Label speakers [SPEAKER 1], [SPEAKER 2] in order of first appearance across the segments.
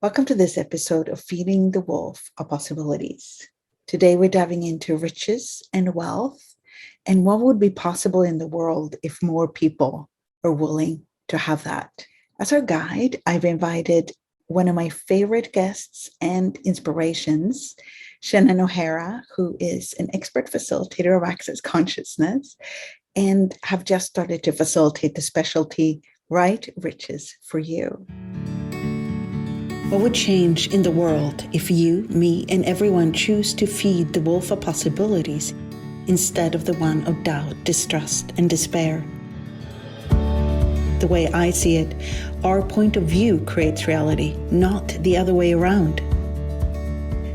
[SPEAKER 1] Welcome to this episode of Feeding the Wolf of Possibilities. Today we're diving into riches and wealth and what would be possible in the world if more people are willing to have that. As our guide, I've invited one of my favorite guests and inspirations, Shannon O'Hara, who is an expert facilitator of access consciousness and have just started to facilitate the specialty Right Riches for You. What would change in the world if you, me, and everyone choose to feed the wolf of possibilities instead of the one of doubt, distrust, and despair? The way I see it, our point of view creates reality, not the other way around.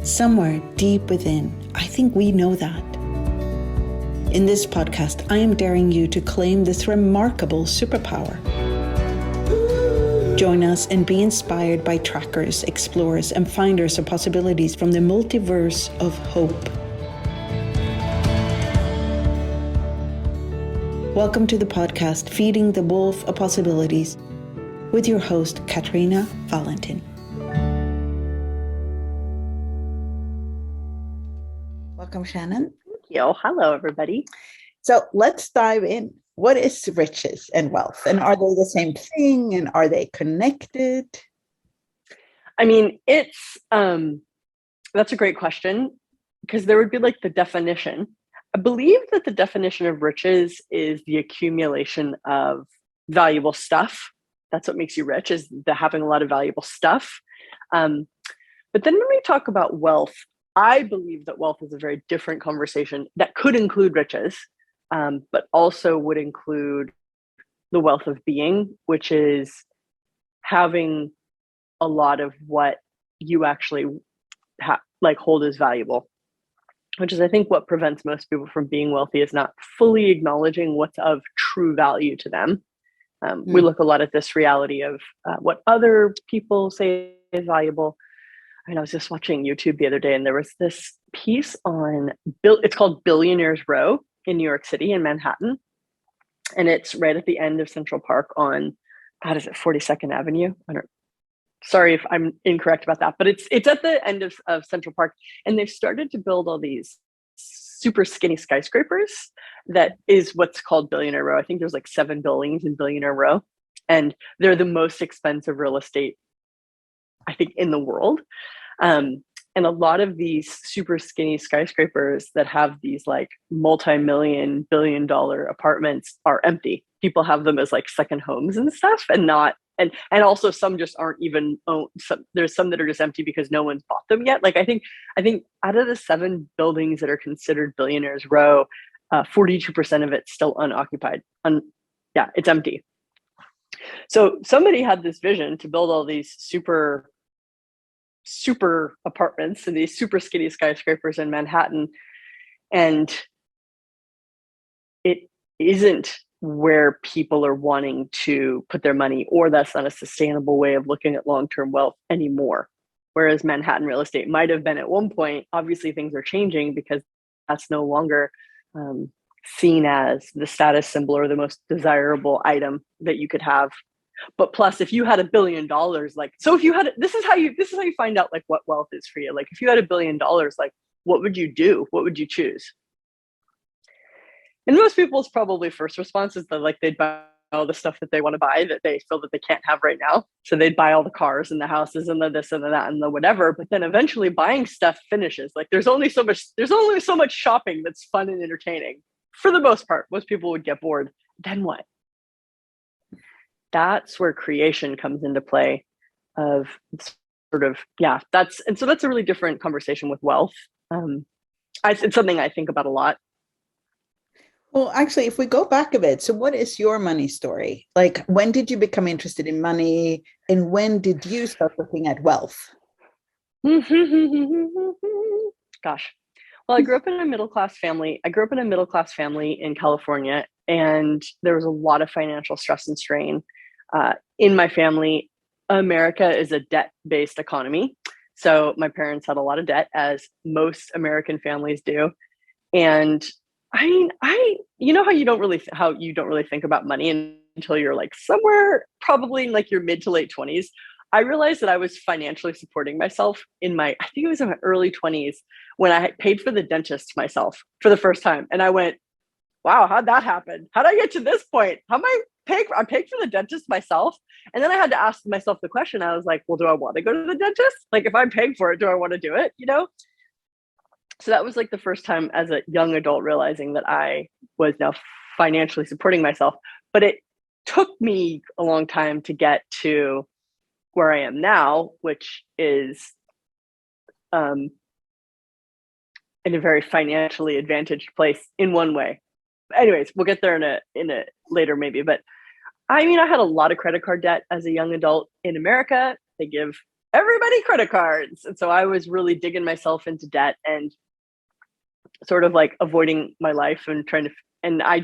[SPEAKER 1] Somewhere deep within, I think we know that. In this podcast, I am daring you to claim this remarkable superpower. Join us and be inspired by trackers, explorers, and finders of possibilities from the multiverse of hope. Welcome to the podcast, Feeding the Wolf of Possibilities, with your host, Katrina Valentin. Welcome, Shannon.
[SPEAKER 2] Thank you. Hello, everybody.
[SPEAKER 1] So let's dive in. What is riches and wealth? And are they the same thing? And are they connected?
[SPEAKER 2] I mean, that's a great question because there would be like the definition. I believe that the definition of riches is the accumulation of valuable stuff. That's what makes you rich, is the having a lot of valuable stuff. But then when we talk about wealth, I believe that wealth is a very different conversation that could include riches. But also would include the wealth of being, which is having a lot of what you actually hold as valuable, which is, I think, what prevents most people from being wealthy, is not fully acknowledging what's of true value to them. We look a lot at this reality of what other people say is valuable. I mean, I was just watching YouTube the other day, and there was this piece on it's called Billionaires Row in New York City, in Manhattan. And it's right at the end of Central Park on, 42nd Avenue? Sorry if I'm incorrect about that, but it's at the end of Central Park. And they've started to build all these super skinny skyscrapers that is what's called Billionaire Row. I think there's like 7 buildings in Billionaire Row. And they're the most expensive real estate, I think, in the world. And a lot of these super skinny skyscrapers that have these like multi-million, $billion apartments are empty. People have them as like second homes and stuff, and also some just aren't even owned. There's some that are just empty because no one's bought them yet. Like I think out of the 7 buildings that are considered Billionaires Row, 42% of it's still unoccupied. It's empty. So somebody had this vision to build all these super apartments and these super skinny skyscrapers in Manhattan. And it isn't where people are wanting to put their money, or that's not a sustainable way of looking at long-term wealth anymore. Whereas Manhattan real estate might have been at one point. Obviously things are changing because that's no longer seen as the status symbol or the most desirable item that you could have. But plus, if you had $1 billion, this is how you find out like what wealth is for you. Like if you had $1 billion, like what would you do? What would you choose? And most people's probably first response is that like they'd buy all the stuff that they want to buy that they feel that they can't have right now. So they'd buy all the cars and the houses and the this and the that and the whatever. But then eventually buying stuff finishes. Like there's only so much shopping that's fun and entertaining. For the most part, most people would get bored. Then what? That's where creation comes into play of that's a really different conversation with wealth. It's something I think about a lot.
[SPEAKER 1] Well, actually, if we go back a bit, so what is your money story? Like, when did you become interested in money, and when did you start looking at wealth?
[SPEAKER 2] Gosh. Well, I grew up in a middle-class family. In California, and there was a lot of financial stress and strain. In my family, America is a debt-based economy. So my parents had a lot of debt, as most American families do. And I mean, how you don't really think about money until you're like somewhere probably in like your mid to late 20s. I realized that I was financially supporting myself I think it was in my early 20s when I had paid for the dentist myself for the first time. And I went, wow, how'd that happen? How'd I get to this point? How am I I'm paying for the dentist myself? And then I had to ask myself the question. I was like, well, do I want to go to the dentist? Like, if I'm paying for it, do I want to do it? You know? So that was like the first time as a young adult realizing that I was now financially supporting myself. But it took me a long time to get to where I am now, which is in a very financially advantaged place in one way. Anyways, we'll get there in a later maybe. But I mean, I had a lot of credit card debt as a young adult in America. They give everybody credit cards. And so I was really digging myself into debt and sort of like avoiding my life and I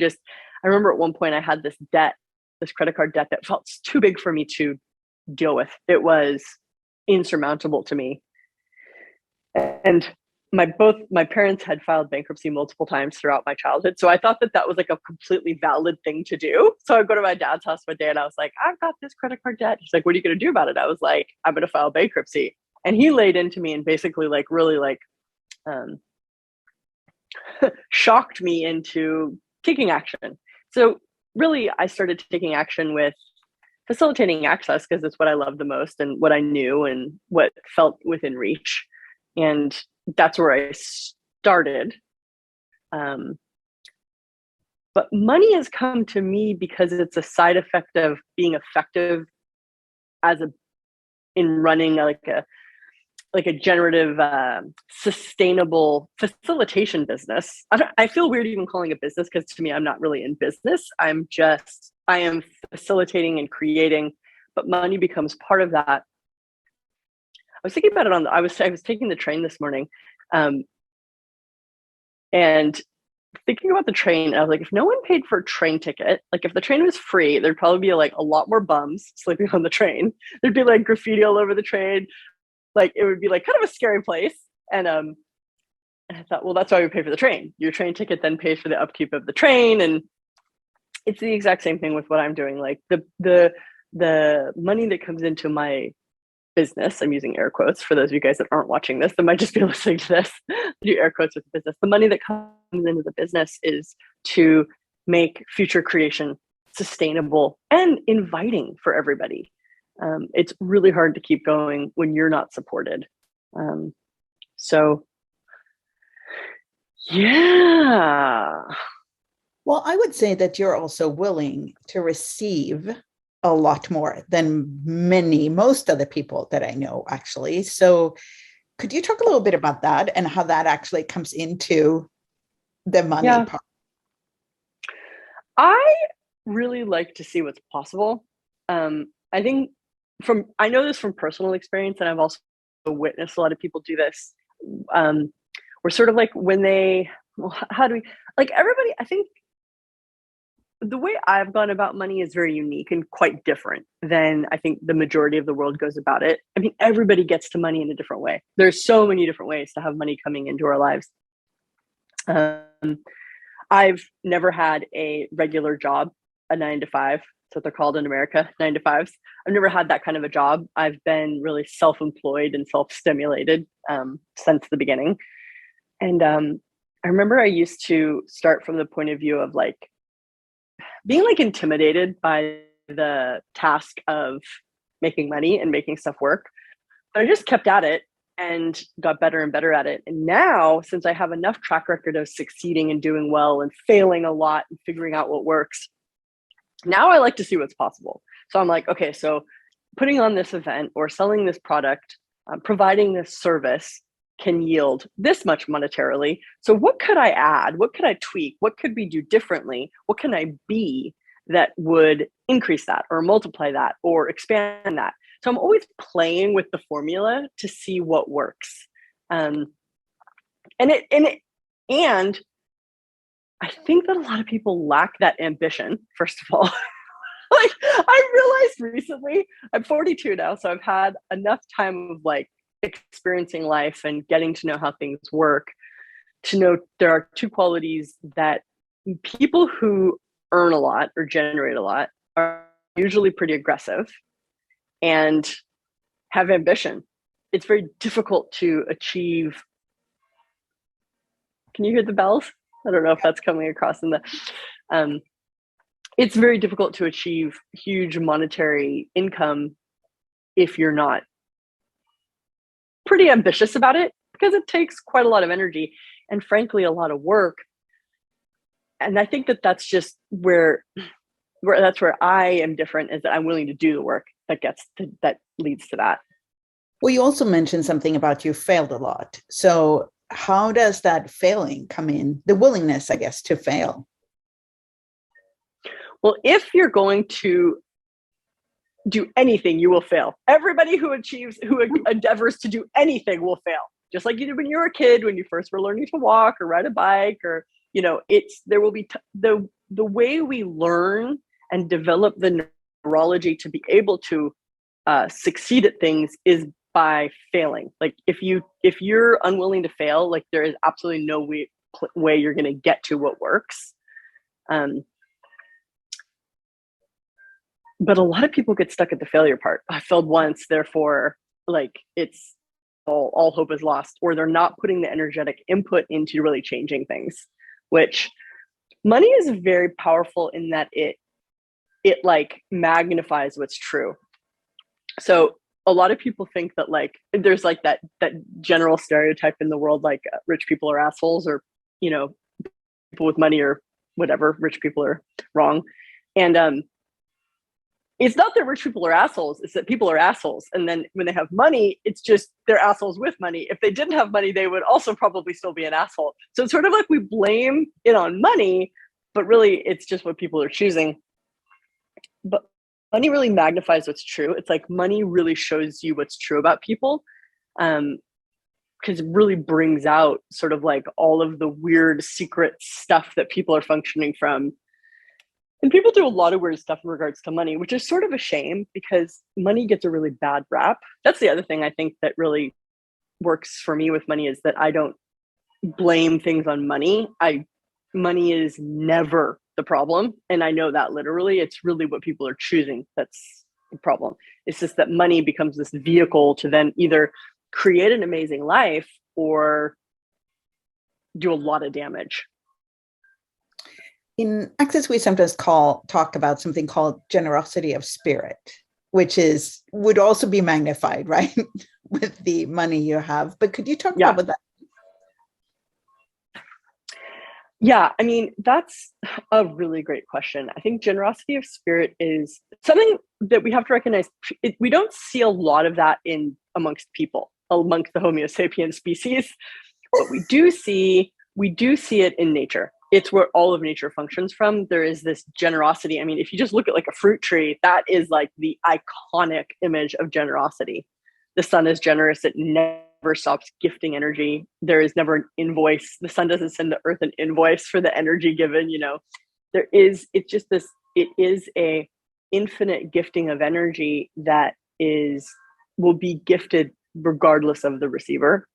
[SPEAKER 2] remember at one point I had this credit card debt that felt too big for me to deal with. It was insurmountable to me. And both my parents had filed bankruptcy multiple times throughout my childhood. So I thought that was like a completely valid thing to do. So I go to my dad's house one day and I was like, I've got this credit card debt. He's like, what are you going to do about it? I was like, I'm going to file bankruptcy. And he laid into me and basically like really like shocked me into taking action. So really I started taking action with facilitating access because it's what I loved the most and what I knew and what felt within reach. And that's where I started. But money has come to me because it's a side effect of being effective in running like a generative, sustainable facilitation business. I feel weird even calling it business because to me, I'm not really in business. I am facilitating and creating, but money becomes part of that. I was thinking about it I was taking the train this morning, and thinking about the train, I was like, if no one paid for a train ticket, like if the train was free, there'd probably be like a lot more bums sleeping on the train. There'd be like graffiti all over the train. Like it would be like kind of a scary place. And I thought, well, that's why we pay for the train. Your train ticket then pays for the upkeep of the train. And it's the exact same thing with what I'm doing. Like the money that comes into my business, I'm using air quotes for those of you guys that aren't watching this, that might just be listening to this, do air quotes with business. The money that comes into the business is to make future creation sustainable and inviting for everybody. It's really hard to keep going when you're not supported. So, yeah.
[SPEAKER 1] Well, I would say that you're also willing to receive a lot more than most of the people that I know, actually. So could you talk a little bit about that and how that actually comes into the money part?
[SPEAKER 2] I really like to see what's possible. I think I know this from personal experience, and I've also witnessed a lot of people do this. We're sort of like how do we, like everybody, I think the way I've gone about money is very unique and quite different than I think the majority of the world goes about it. I mean, everybody gets to money in a different way. There's so many different ways to have money coming into our lives. I've never had a regular job, a 9-to-5. That's what they're called in America, 9-to-5s. I've never had that kind of a job. I've been really self-employed and self-stimulated since the beginning. And I remember I used to start from the point of view of like being like intimidated by the task of making money and making stuff work. But I just kept at it and got better and better at it. And now, since I have enough track record of succeeding and doing well and failing a lot and figuring out what works, now I like to see what's possible. So I'm like, okay, so putting on this event or selling this product, providing this service can yield this much monetarily. So what could I add? What could I tweak? What could we do differently? What can I be that would increase that or multiply that or expand that? So I'm always playing with the formula to see what works. And I think that a lot of people lack that ambition, first of all. Like I realized recently, I'm 42 now, so I've had enough time of like experiencing life and getting to know how things work to know there are two qualities that people who earn a lot or generate a lot are usually pretty aggressive, and have ambition. It's very difficult to achieve. Can you hear the bells? I don't know if that's coming across in the, it's very difficult to achieve huge monetary income if you're not pretty ambitious about it, because it takes quite a lot of energy and frankly, a lot of work. And I think that that's just where that's where I am different, is that I'm willing to do the work that leads to that.
[SPEAKER 1] Well, you also mentioned something about you failed a lot. So how does that failing come in? The willingness, I guess, to fail.
[SPEAKER 2] Well, if you're going to do anything, you will fail. Everybody who endeavors to do anything will fail. Just like you did when you were a kid, when you first were learning to walk or ride a bike, or, there will be the way we learn and develop the neurology to be able to succeed at things is by failing. Like if you're unwilling to fail, like there is absolutely no way you're going to get to what works. But a lot of people get stuck at the failure part. I failed once, therefore, like it's all hope is lost, or they're not putting the energetic input into really changing things, which money is very powerful in that it like magnifies what's true. So a lot of people think that like there's like that general stereotype in the world, like rich people are assholes, or people with money or whatever, rich people are wrong. And it's not that rich people are assholes, it's that people are assholes. And then when they have money, it's just they're assholes with money. If they didn't have money, they would also probably still be an asshole. So it's sort of like we blame it on money, but really it's just what people are choosing. But money really magnifies what's true. It's like money really shows you what's true about people, because it really brings out sort of like all of the weird secret stuff that people are functioning from. And people do a lot of weird stuff in regards to money, which is sort of a shame because money gets a really bad rap. That's the other thing I think that really works for me with money, is that I don't blame things on money. Money is never the problem. And I know that literally. It's really what people are choosing that's the problem. It's just that money becomes this vehicle to then either create an amazing life or do a lot of damage.
[SPEAKER 1] In Access, we sometimes talk about something called generosity of spirit, which would also be magnified, right? With the money you have. But could you talk about that?
[SPEAKER 2] Yeah, I mean, that's a really great question. I think generosity of spirit is something that we have to recognize. We don't see a lot of that amongst people, amongst the Homo sapiens species, but we do see it in nature. It's where all of nature functions from. There is this generosity. I mean, if you just look at like a fruit tree, that is like the iconic image of generosity. The sun is generous. It never stops gifting energy. There is never an invoice. The sun doesn't send the earth an invoice for the energy given, it's just this, it is a infinite gifting of energy that will be gifted regardless of the receiver,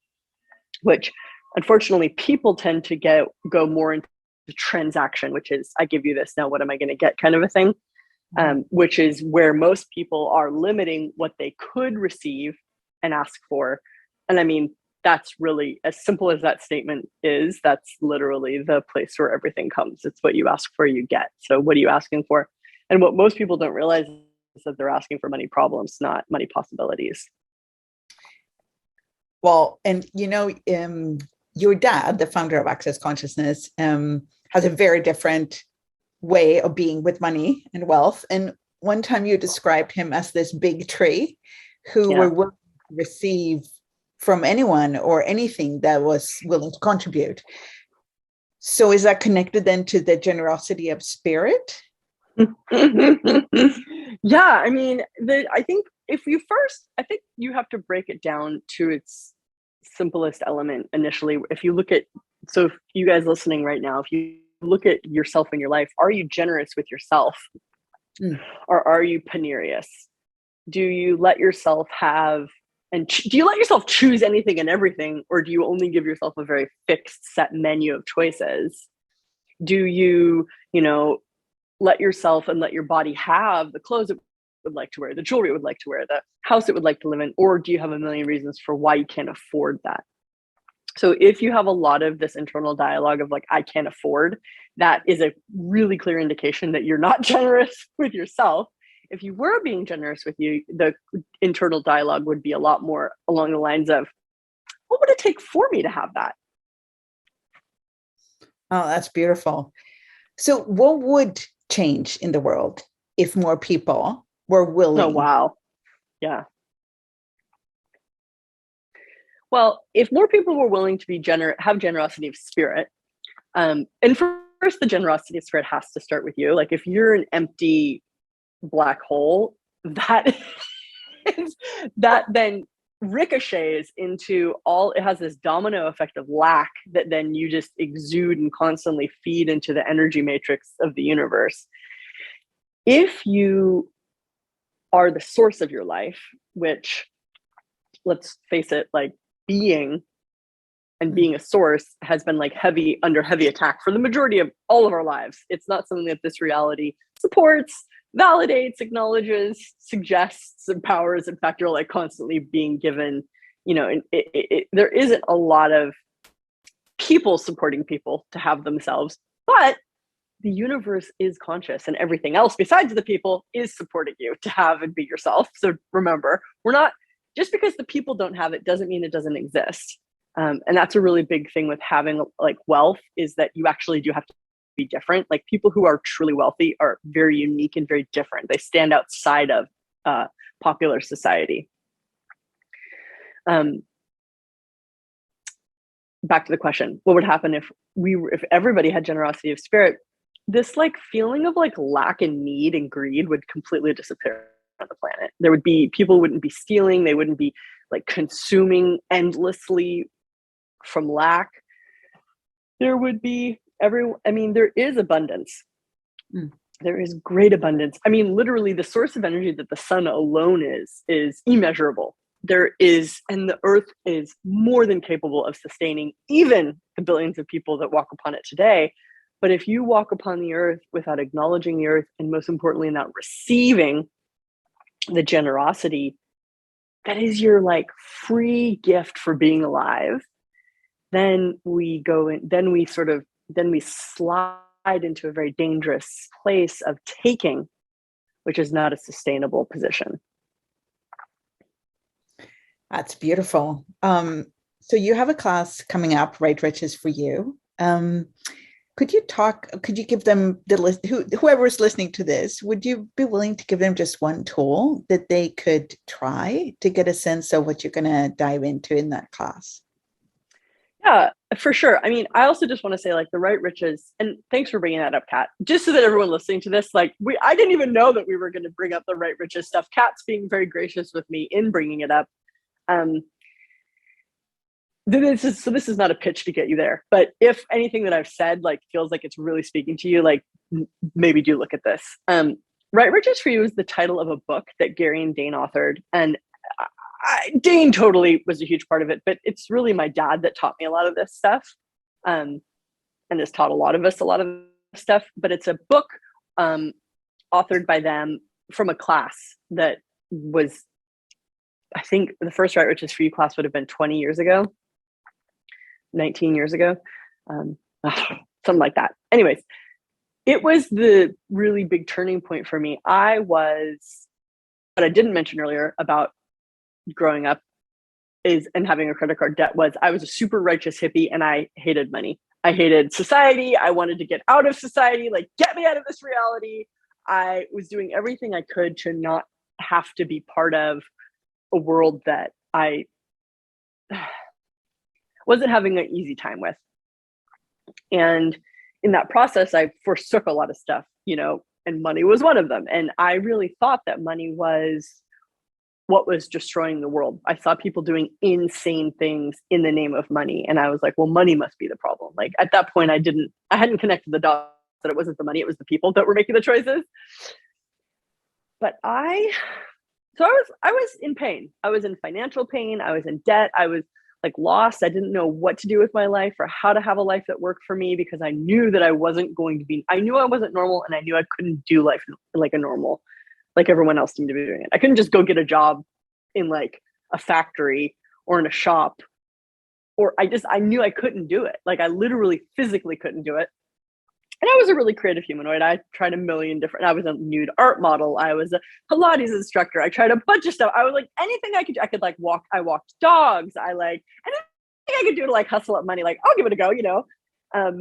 [SPEAKER 2] which unfortunately people tend to go more into the transaction, which is, I give you this, now what am I going to get kind of a thing, which is where most people are limiting what they could receive and ask for. And I mean, that's really, as simple as that statement is, that's literally the place where everything comes. It's what you ask for, you get. So what are you asking for? And what most people don't realize is that they're asking for money problems, not money possibilities.
[SPEAKER 1] Well, and your dad, the founder of Access Consciousness, has a very different way of being with money and wealth. And one time you described him as this big tree who were willing to receive from anyone or anything that was willing to contribute. So is that connected then to the generosity of spirit?
[SPEAKER 2] Yeah, I mean, I think you have to break it down to its simplest element initially. So if you guys listening right now, if you look at yourself in your life, are you generous with yourself? Or are you penurious? Do you let yourself do you let yourself choose anything and everything, or do you only give yourself a very fixed set menu of choices? Do you, let yourself and let your body have the clothes would like to wear, the jewelry it would like to wear, the house it would like to live in, or do you have a million reasons for why you can't afford that? So if you have a lot of this internal dialogue of like, I can't afford, that is a really clear indication that you're not generous with yourself. If you were being generous with you, the internal dialogue would be a lot more along the lines of, what would it take for me to have that?
[SPEAKER 1] Oh, that's beautiful. So what would change in the world if more people were
[SPEAKER 2] Oh,
[SPEAKER 1] willing?
[SPEAKER 2] wow. Yeah. Well, if more people were willing to be have generosity of spirit, and first, the generosity of spirit has to start with you. Like if you're an empty black hole, that is, that then ricochets into all, it has this domino effect of lack that then you just exude and constantly feed into the energy matrix of the universe. If you are the source of your life, which, let's face it, like being and being a source has been like under heavy attack for the majority of all of our lives. It's not something that this reality supports, validates, acknowledges, suggests, empowers. In fact, you're like constantly being given, and there isn't a lot of people supporting people to have themselves, but the universe is conscious and everything else besides the people is supporting you to have and be yourself. So remember, we're not, just because the people don't have it doesn't mean it doesn't exist. And that's a really big thing with having like wealth, is that you actually do have to be different. Like people who are truly wealthy are very unique and very different. They stand outside of popular society. Back to the question, what would happen if everybody had generosity of spirit? This like feeling of like lack and need and greed would completely disappear on the planet. There would be, people wouldn't be stealing, they wouldn't be like consuming endlessly from lack. There would be there is abundance. There is great abundance. I mean, literally the source of energy that the sun alone is immeasurable. There is, and the earth is more than capable of sustaining even the billions of people that walk upon it today. But if you walk upon the earth without acknowledging the earth, and most importantly, not receiving the generosity that is your like free gift for being alive, then we slide into a very dangerous place of taking, which is not a sustainable position.
[SPEAKER 1] That's beautiful. So you have a class coming up, Right Riches for You. Could you give them the list, whoever is listening to this, would you be willing to give them just one tool that they could try to get a sense of what you're going to dive into in that class?
[SPEAKER 2] Yeah, for sure. I mean, I also just want to say like the Right Riches, and thanks for bringing that up, Kat, just so that everyone listening to this, like I didn't even know that we were going to bring up the Right Riches stuff. Kat's being very gracious with me in bringing it up. This is not a pitch to get you there, but if anything that I've said like feels like it's really speaking to you, like maybe do look at this. Right Riches for You is the title of a book that Gary and Dane authored, and Dane totally was a huge part of it, but it's really my dad that taught me a lot of this stuff, and has taught a lot of us a lot of stuff. But it's a book authored by them from a class that was, I think the first Right Riches for You class would have been 20 years ago. 19 years ago, something like that. Anyways, it was the really big turning point for me. What I didn't mention earlier about growing up and having a credit card debt was I was a super righteous hippie and I hated money. I hated society. I wanted to get out of society, like get me out of this reality. I was doing everything I could to not have to be part of a world that I wasn't having an easy time with. And in that process, I forsook a lot of stuff, and money was one of them. And I really thought that money was what was destroying the world. I saw people doing insane things in the name of money. And I was like, well, money must be the problem. Like at that point, I hadn't connected the dots that it wasn't the money, it was the people that were making the choices. But I was in pain. I was in financial pain. I was in debt. I was like lost. I didn't know what to do with my life or how to have a life that worked for me, because I knew that I knew I wasn't normal, and I knew I couldn't do life like a normal like everyone else seemed to be doing it. I couldn't just go get a job in like a factory or in a shop, or I knew I couldn't do it. Like I literally physically couldn't do it. And I was a really creative humanoid. I tried a million different, I was a nude art model. I was a Pilates instructor. I tried a bunch of stuff. I was like, anything I could do. I could like walk, I walked dogs. Anything I could do to like hustle up money. Like, I'll give it a go, you know? But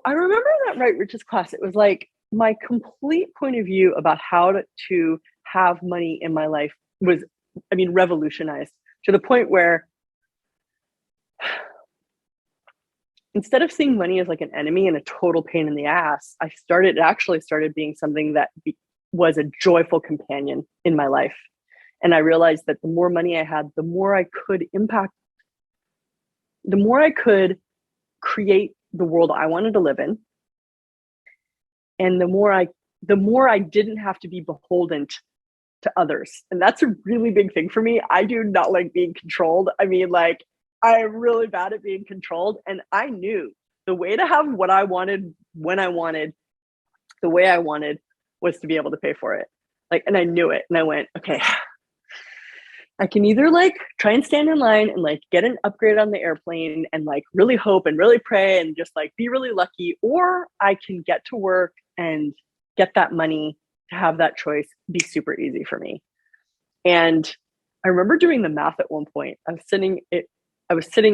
[SPEAKER 2] I remember that Right Riches class, it was like my complete point of view about how to have money in my life was, revolutionized to the point where instead of seeing money as like an enemy and a total pain in the ass, it actually started being something that was a joyful companion in my life. And I realized that the more money I had, the more I could impact, the more I could create the world I wanted to live in. And the more I didn't have to be beholden to others. And that's a really big thing for me. I do not like being controlled. I'm really bad at being controlled. And I knew the way to have what I wanted, when I wanted, the way I wanted, was to be able to pay for it. And I knew it. And I went, okay, I can either like try and stand in line and like get an upgrade on the airplane and like really hope and really pray and just like be really lucky, or I can get to work and get that money to have that choice be super easy for me. And I remember doing the math at one point. I was sitting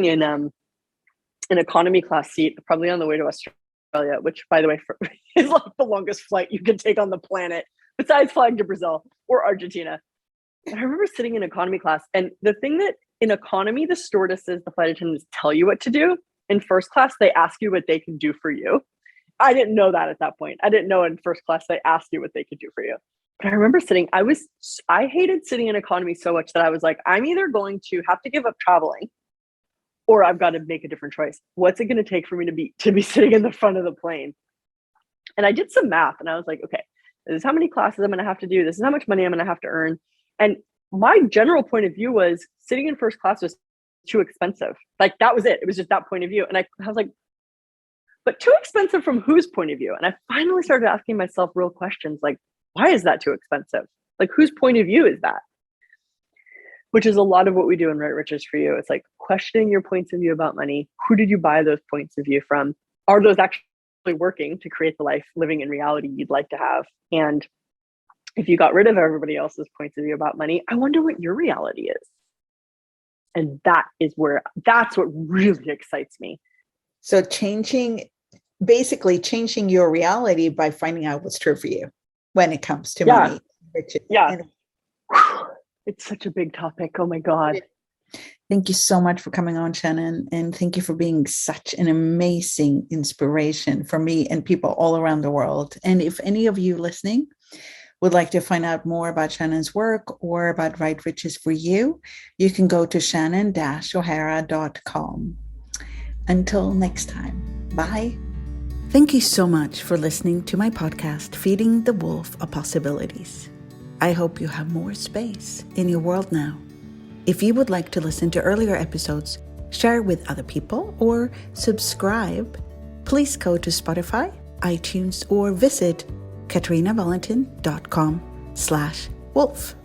[SPEAKER 2] in an economy class seat, probably on the way to Australia, which, by the way, is like the longest flight you can take on the planet, besides flying to Brazil or Argentina. And I remember sitting in economy class, and the thing that in economy, the stewardesses, the flight attendants tell you what to do. In first class, they ask you what they can do for you. I didn't know that at that point. I didn't know in first class they asked you what they could do for you. But I remember I hated sitting in economy so much that I was like, I'm either going to have to give up traveling, or I've got to make a different choice. What's it going to take for me to be sitting in the front of the plane? And I did some math, and I was like, okay, this is how many classes I'm going to have to do. This is how much money I'm going to have to earn. And my general point of view was sitting in first class was too expensive. Like that was it. It was just that point of view. And I was like, but too expensive from whose point of view? And I finally started asking myself real questions like, why is that too expensive? Like, whose point of view is that? Which is a lot of what we do in Right Riches for You. It's like questioning your points of view about money. Who did you buy those points of view from? Are those actually working to create the life living in reality you'd like to have? And if you got rid of everybody else's points of view about money, I wonder what your reality is. And that's what really excites me.
[SPEAKER 1] So basically changing your reality by finding out what's true for you when it comes to money.
[SPEAKER 2] Yeah. It's such a big topic. Oh my God.
[SPEAKER 1] Thank you so much for coming on, Shannon. And thank you for being such an amazing inspiration for me and people all around the world. And if any of you listening would like to find out more about Shannon's work or about Right Riches for You, you can go to shannon-o'hara.com. Until next time, bye. Thank you so much for listening to my podcast, Feeding the Wolf of Possibilities. I hope you have more space in your world now. If you would like to listen to earlier episodes, share with other people, or subscribe, please go to Spotify, iTunes, or visit katrinavalentin.com/wolf.